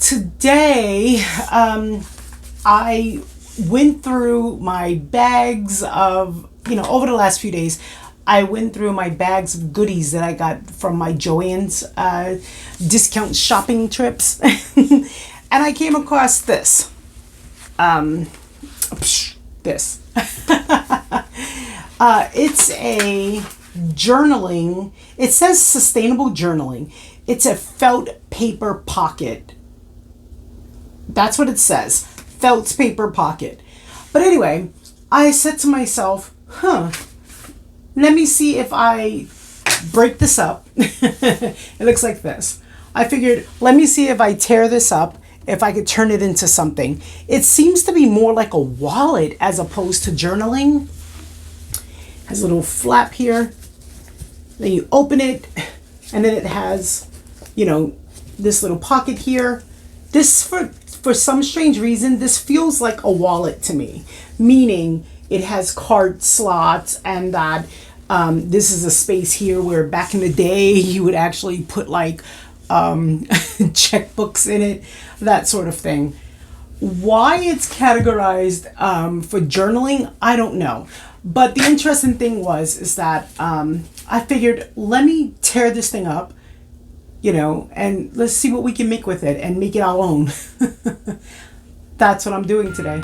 Today, I went through my bags of, over the last few days, I went through my bags of goodies that I got from my Joann's discount shopping trips. And I came across this. This. It's a journaling. It says sustainable journaling. It's a felt paper pocket. That's what it says. Felt paper pocket. But anyway, I said to myself, let me see if I break this up. It looks like this. I figured, let me see if I tear this up, if I could turn it into something. It seems to be more like a wallet as opposed to journaling. Has a little flap here. Then you open it, and then it has, this little pocket here. This, for some strange reason, this feels like a wallet to me, meaning it has card slots, and that this is a space here where back in the day you would actually put like checkbooks in it, that sort of thing. Why it's categorized for journaling, I don't know. But the interesting thing is that I figured, let me tear this thing up, and let's see what we can make with it and make it our own. That's what I'm doing today.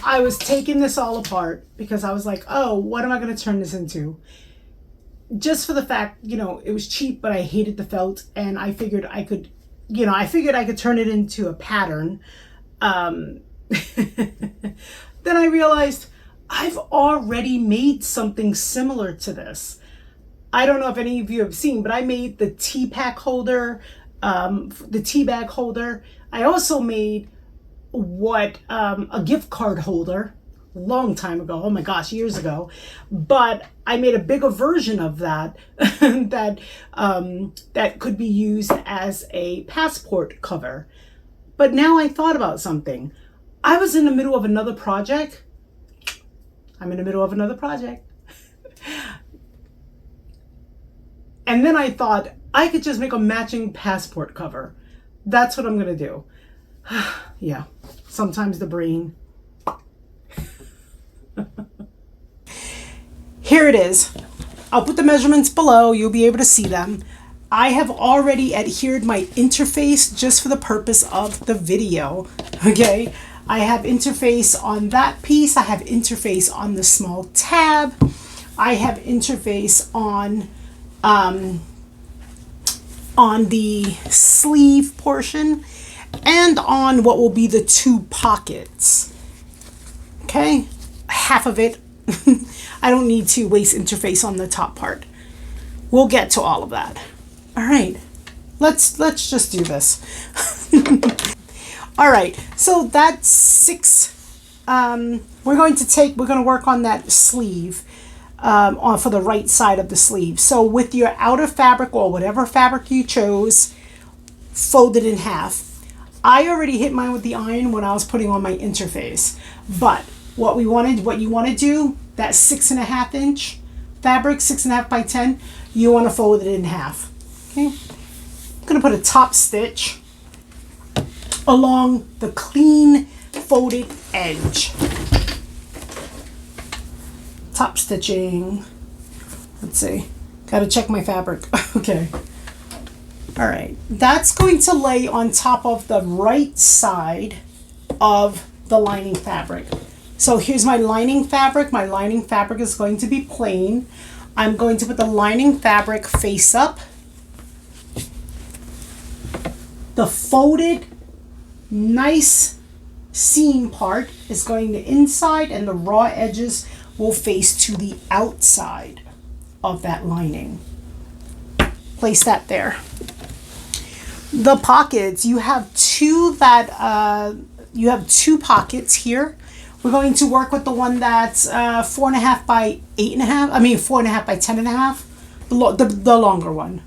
I was taking this all apart because I was like, oh, what am I going to turn this into? Just for the fact, it was cheap, but I hated the felt, and I figured I could, turn it into a pattern. Then I realized I've already made something similar to this. I don't know if any of you have seen, but I made the tea pack holder, the tea bag holder. I also made a gift card holder a long time ago. Oh my gosh, years ago. But I made a bigger version of that that could be used as a passport cover. But now I thought about something. I was in the middle of another project. I'm in the middle of another project. And then I thought I could just make a matching passport cover. That's what I'm going to do. Yeah, sometimes the brain. Here it is. I'll put the measurements below. You'll be able to see them. I have already adhered my interface just for the purpose of the video. Okay, I have interface on that piece. I have interface on the small tab. I have interface on the sleeve portion, and on what will be the two pockets. Okay, half of it. I don't need to waste interface on the top part. We'll get to all of that. All right, let's just do this. All right, so that's 6. We're going to work on that sleeve for the right side of the sleeve. So with your outer fabric or whatever fabric you chose, fold it in half. I already hit mine with the iron when I was putting on my interface, but what you want to do, that 6.5 inch fabric, 6.5 by 10, you want to fold it in half. Okay, I'm going to put a top stitch along the clean folded edge. Top stitching. Let's see, got to check my fabric. Okay. All right, that's going to lay on top of the right side of the lining fabric. So here's my lining fabric. My lining fabric is going to be plain. I'm going to put the lining fabric face up. The folded, nice seam part is going to inside, and the raw edges will face to the outside of that lining. Place that there. The pockets, you have two pockets here. We're going to work with the one that's 4.5 by 8.5. 4.5 by 10.5. The longer one.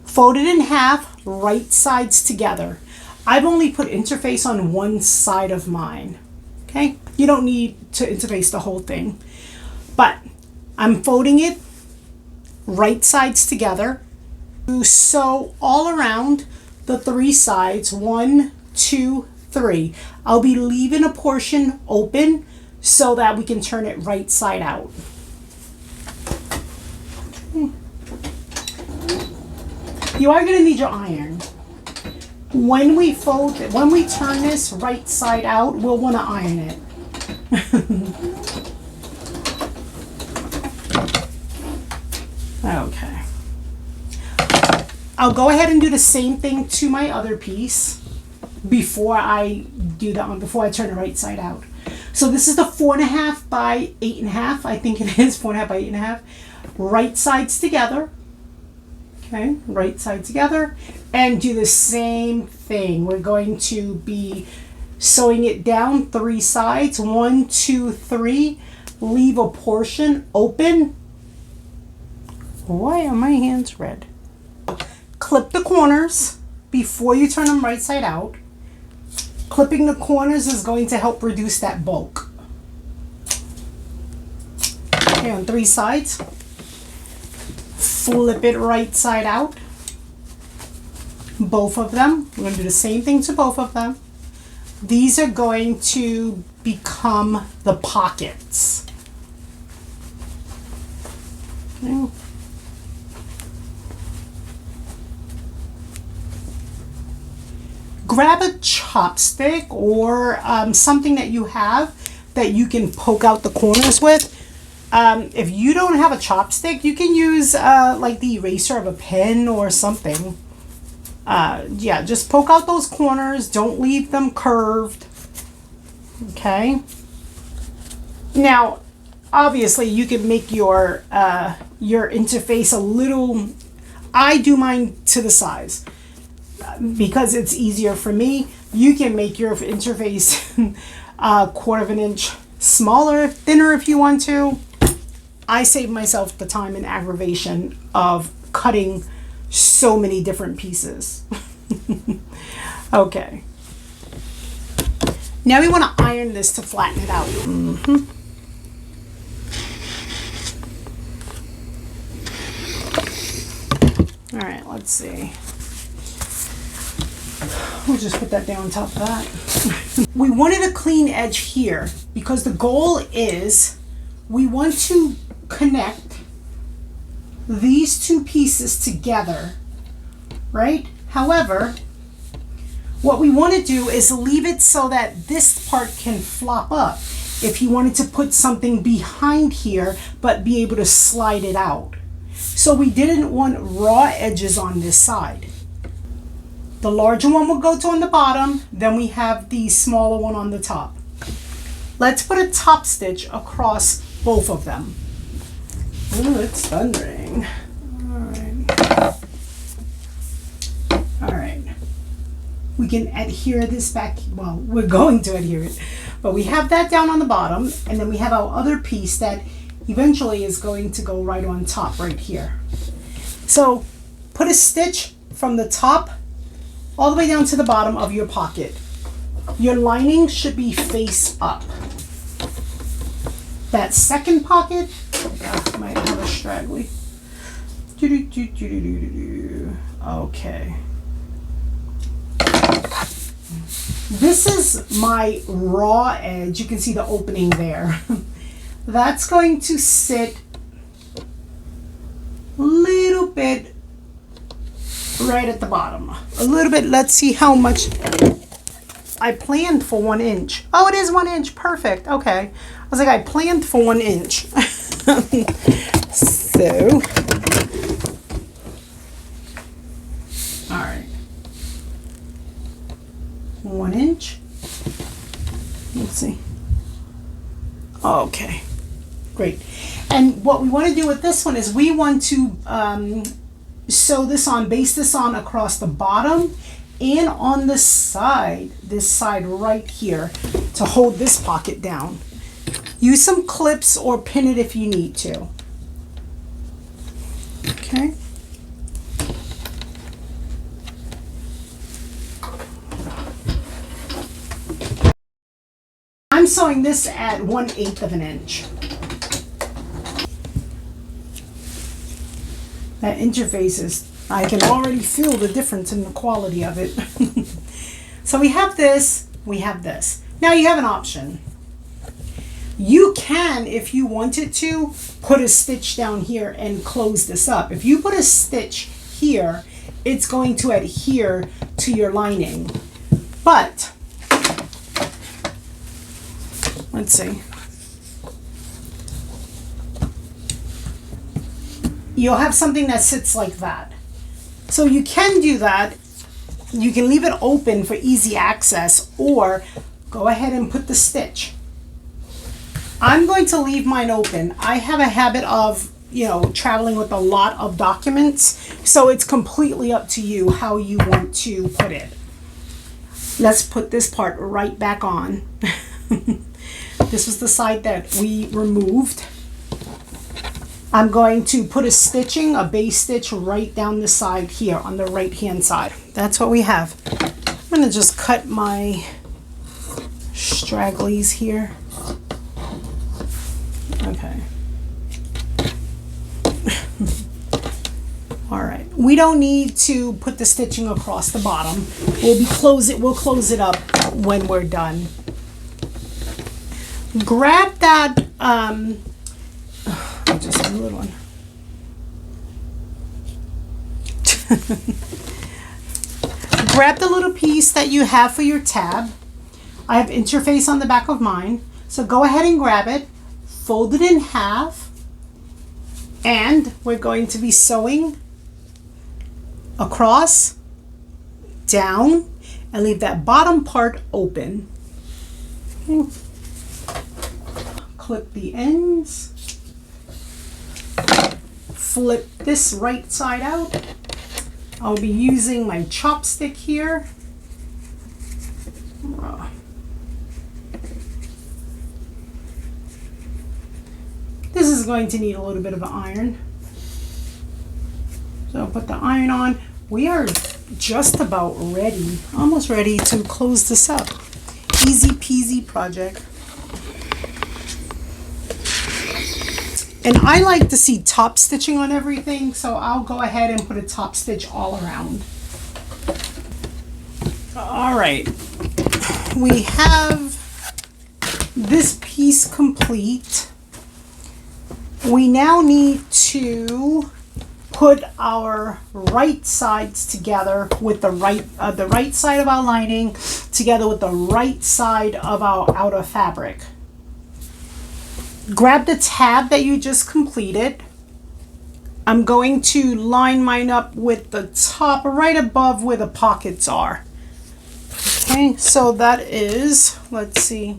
Fold it in half, right sides together. I've only put interface on one side of mine. Okay, you don't need to interface the whole thing, but I'm folding it right sides together. Sew all around the 3 sides, 1, 2, 3. I'll be leaving a portion open so that we can turn it right side out. You are going to need your iron. When we turn this right side out, we'll want to iron it. Okay. I'll go ahead and do the same thing to my other piece before I do that one, before I turn it right side out. So this is the 4.5 by 8.5. I think it is 4.5 by 8.5. Right sides together. Okay, right side together, and do the same thing. We're going to be sewing it down 3 sides, 1, 2, 3. Leave a portion open. Why are my hands red? Clip the corners before you turn them right side out. Clipping the corners is going to help reduce that bulk. Okay, on 3 sides. Flip it right side out. Both of them. We're going to do the same thing to both of them. These are going to become the pockets. Okay. Grab a chopstick or something that you have that you can poke out the corners with. If you don't have a chopstick, you can use like the eraser of a pen or something. Yeah, just poke out those corners. Don't leave them curved. Okay. Now, obviously, you can make your interface a little. I do mine to the size because it's easier for me. You can make your interface a 1/4 inch smaller, thinner if you want to. I save myself the time and aggravation of cutting so many different pieces. Okay. Now we want to iron this to flatten it out. All right, let's see. We'll just put that down on top of that. We wanted a clean edge here because the goal is we want to connect these 2 pieces together, right? However, what we want to do is leave it so that this part can flop up. If you wanted to put something behind here, but be able to slide it out. So we didn't want raw edges on this side. The larger one will go to on the bottom, then we have the smaller one on the top. Let's put a top stitch across both of them. Ooh, it's thundering. All right. We can adhere this back. Well, we're going to adhere it. But we have that down on the bottom. And then we have our other piece that eventually is going to go right on top right here. So put a stitch from the top all the way down to the bottom of your pocket. Your lining should be face up. That second pocket, might have a straggly. Okay. This is my raw edge. You can see the opening there. That's going to sit a little bit right at the bottom. A little bit. Let's see how much. I planned for 1 inch. Oh, it is 1 inch. Perfect. Okay. I was like, I planned for 1 inch. So, all right. 1 inch. Let's see. Okay. Great. And what we want to do with this one is we want to sew this on, base this on across the bottom and on the side, this side right here, to hold this pocket down. Use some clips or pin it if you need to. Okay. I'm sewing this at 1/8 of an inch. That interface is, I can already feel the difference in the quality of it. So we have this, we have this. Now you have an option. You can, if you wanted to, put a stitch down here and close this up. If you put a stitch here, it's going to adhere to your lining. But, let's see. You'll have something that sits like that. So you can do that. You can leave it open for easy access, or go ahead and put the stitch. I'm going to leave mine open. I have a habit of, traveling with a lot of documents, so it's completely up to you how you want to put it. Let's put this part right back on. This was the side that we removed. I'm going to put a base stitch right down the side here on the right hand side. That's what we have. I'm going to just cut my stragglies here. Okay. All right. We don't need to put the stitching across the bottom. We'll close it up when we're done. Grab that just a little one. Grab the little piece that you have for your tab. I have interface on the back of mine. So go ahead and grab it, fold it in half, and we're going to be sewing across, down, and leave that bottom part open. Okay. Clip the ends. Flip this right side out. I'll be using my chopstick here. This is going to need a little bit of an iron. So I'll put the iron on. We are just about ready, almost ready to close this up. Easy peasy project. And I like to see top stitching on everything, so I'll go ahead and put a top stitch all around. All right, we have this piece complete. We now need to put our right sides together with the right side of our lining together with the right side of our outer fabric. Grab the tab that you just completed. I'm going to line mine up with the top right above where the pockets are. Okay, so that is, let's see,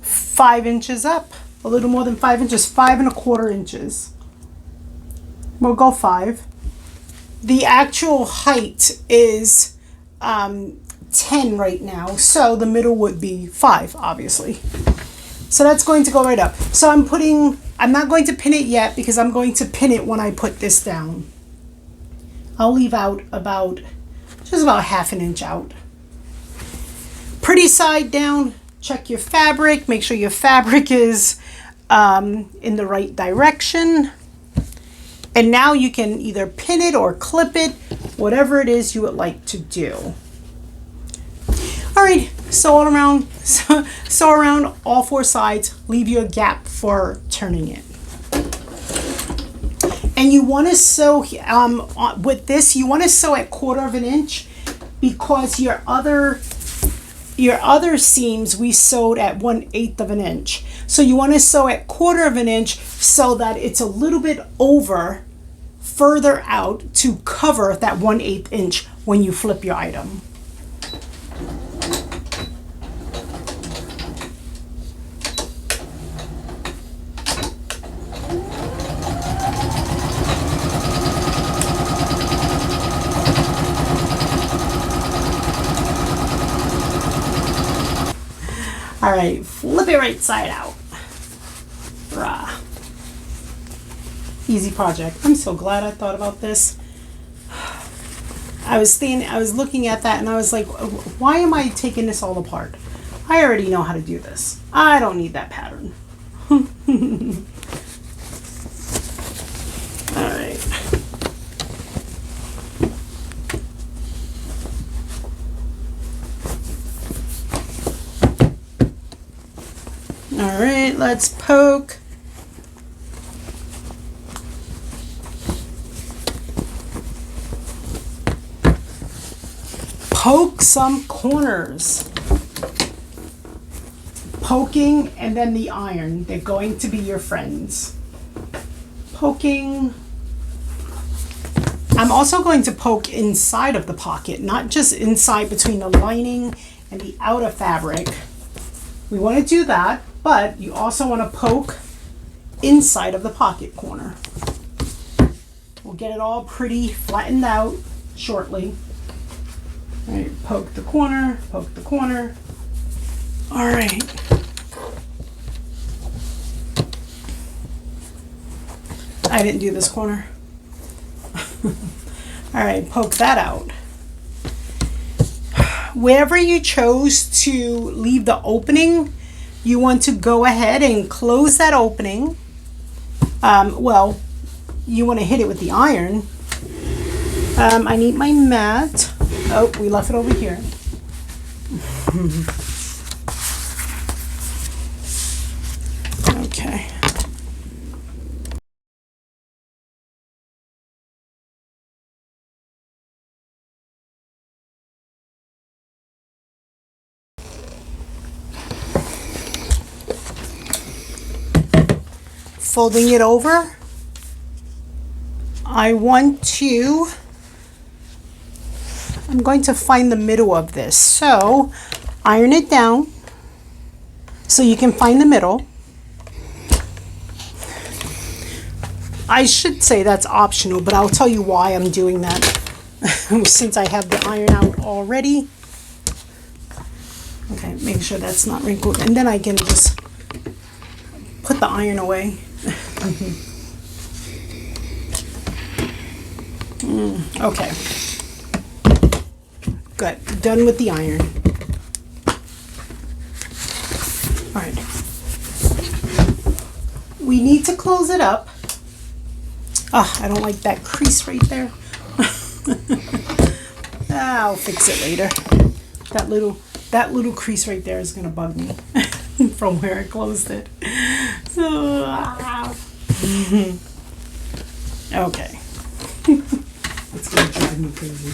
5 inches up, a little more than 5 inches, 5 1/4 inches. We'll go 5. The actual height is 10 right now, so the middle would be 5, obviously. So that's going to go right up. So I'm not going to pin it yet because I'm going to pin it when I put this down. I'll leave out just about 1/2 inch out. Pretty side down, check your fabric, make sure your fabric is in the right direction. And now you can either pin it or clip it, whatever it is you would like to do. All right, sew around all 4 sides, leave you a gap for turning it. And you want to sew, with this, you want to sew at 1/4 inch because your other seams we sewed at 1/8 of an inch. So you want to sew at 1/4 inch so that it's a little bit further out to cover that 1/8 inch when you flip your item. All right, flip it right side out. Rah. Easy project. I'm so glad I thought about this. I was looking at that and I was like, why am I taking this all apart? I already know how to do this. I don't need that pattern. All right. All right, let's poke. Poke some corners. Poking and then the iron. They're going to be your friends. Poking. I'm also going to poke inside of the pocket, not just inside between the lining and the outer fabric. We want to do that, but you also want to poke inside of the pocket corner. We'll get it all pretty flattened out shortly. All right, poke the corner, poke the corner. All right. I didn't do this corner. All right, poke that out. Wherever you chose to leave the opening, you want to go ahead and close that opening. Well, you want to hit it with the iron. I need my mat. Oh, we left it over here. Okay. Folding it over, I'm going to find the middle of this. So iron it down so you can find the middle. I should say that's optional, but I'll tell you why I'm doing that since I have the iron out already. Okay, make sure that's not wrinkled, and then I can just put the iron away. Okay. Good. Done with the iron. All right. We need to close it up. Oh, I don't like that crease right there. I'll fix it later. That little crease right there is gonna bug me from where I closed it. So, okay. It's gonna drive me crazy.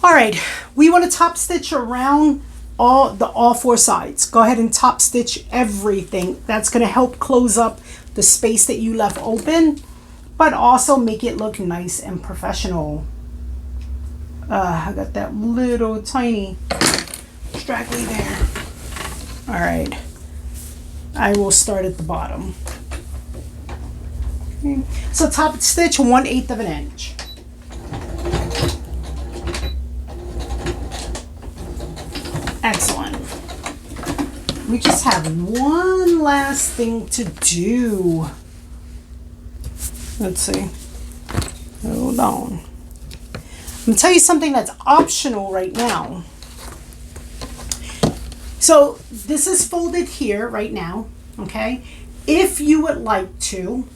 All right, we want to top stitch around all four sides. Go ahead and top stitch everything. That's going to help close up the space that you left open, but also make it look nice and professional. I got that little tiny straggly there. All right, I will start at the bottom. Okay. So top stitch 1/8 of an inch. Excellent. We just have one last thing to do. Let's see. Hold on. I'm gonna tell you something that's optional right now. So this is folded here right now, okay? If you would like to,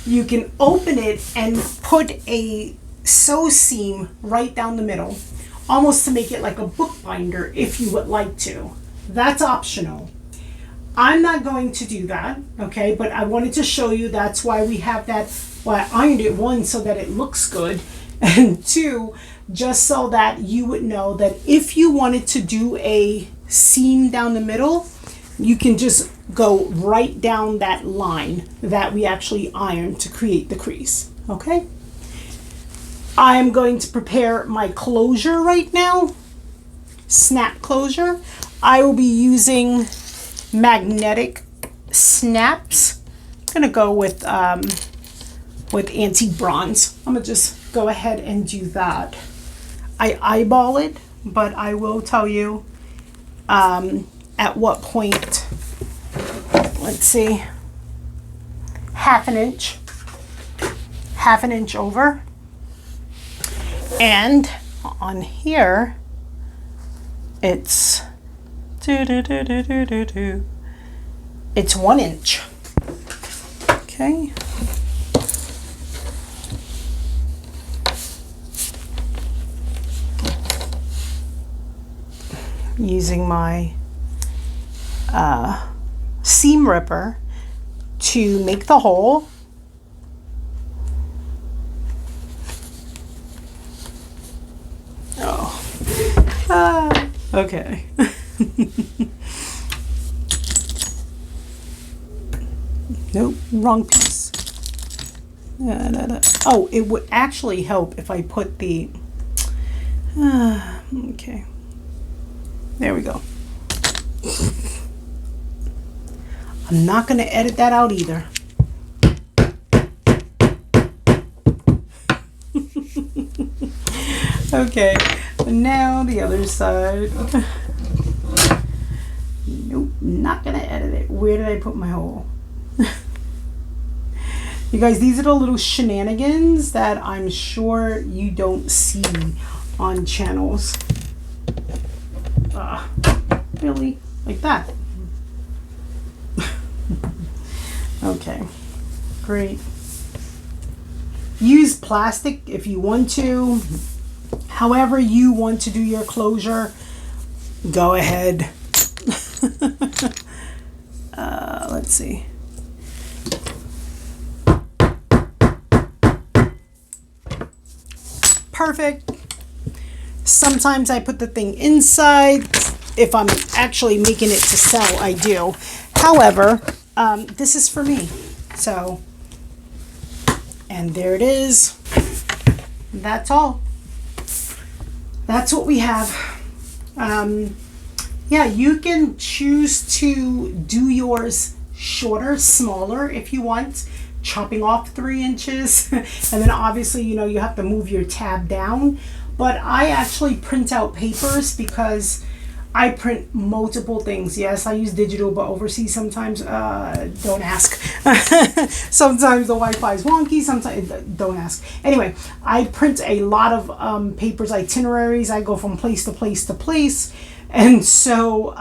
you can open it and put a sew seam right down the middle, almost to make it like a bookbinder if you would like to. That's optional. I'm not going to do that, okay? But I wanted to show you that's why we have that, why I ironed it, one, so that it looks good, and two, just so that you would know that if you wanted to do a seam down the middle, you can just go right down that line that we actually ironed to create the crease, okay? I'm going to prepare my closure right now, snap closure. I will be using magnetic snaps. I'm gonna go with antique bronze. I'm gonna just go ahead and do that. I eyeball it, but I will tell you at what point. Let's see, half an inch over. And on here, It's it's 1 inch. Okay. Using my seam ripper to make the hole. Oh, okay. Nope, wrong piece. Oh, it would actually help if I put the, okay. There we go. I'm not going to edit that out either. Okay, now the other side. Nope, not going to edit it. Where did I put my hole? You guys, these are the little shenanigans that I'm sure you don't see on channels. Really? Like that? Okay, great. Use plastic if you want to. However you want to do your closure, go ahead. Let's see. Perfect. Sometimes I put the thing inside. If I'm actually making it to sell, I do. However, this is for me. So, and there it is. That's all. That's what we have. Yeah, you can choose to do yours shorter, smaller if you want, chopping off 3 inches. And then obviously, you know, you have to move your tab down. But I actually print out papers because I print multiple things. Yes, I use digital, but overseas sometimes, don't ask. Sometimes the Wi-Fi is wonky, sometimes, don't ask. Anyway, I print a lot of papers, itineraries. I go from place to place to place. And so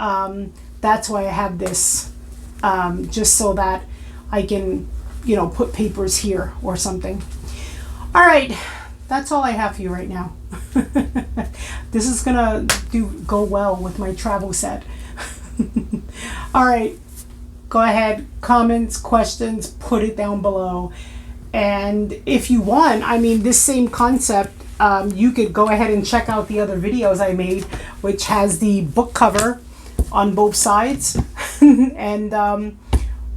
that's why I have this, just so that I can, you know, put papers here or something. All right, that's all I have for you right now. This is gonna go well with my travel set. All right, go ahead, comments, questions, put it down below. And if you want, I mean, this same concept, you could go ahead and check out the other videos I made, which has the book cover on both sides. And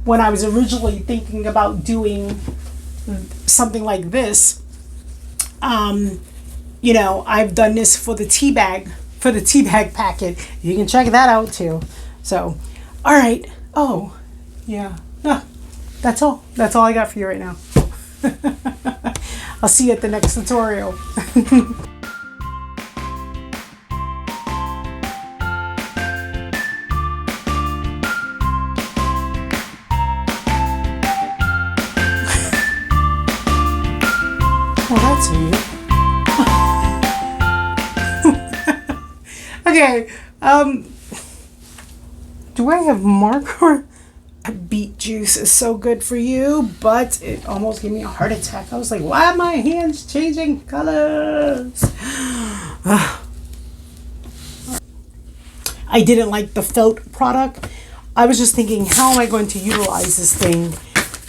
when I was originally thinking about doing something like this, you know, I've done this for the tea bag packet. You can check that out too. So, all right. Oh, yeah. That's all. That's all I got for you right now. I'll see you at the next tutorial. Well, that's weird. Okay, do I have marker? Beet juice is so good for you, but it almost gave me a heart attack. I was like, why are my hands changing colors? I didn't like the felt product. I was just thinking, how am I going to utilize this thing,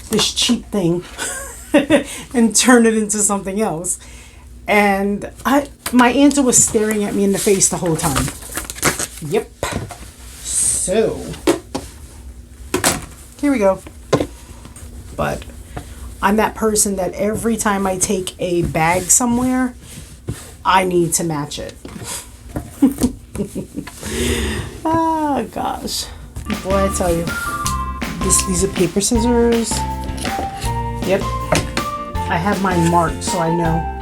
this cheap thing, and turn it into something else? And my answer was staring at me in the face the whole time. Yep. So, here we go. But I'm that person that every time I take a bag somewhere, I need to match it. Oh, gosh. Boy, I tell you. These are paper scissors. Yep. I have mine marked, so I know.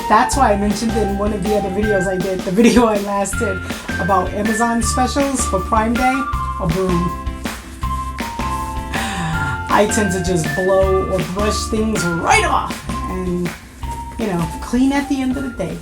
That's why I mentioned in one of the other videos I did, the video I last did about Amazon specials for Prime Day, a broom. I tend to just blow or brush things right off, and you know, clean at the end of the day.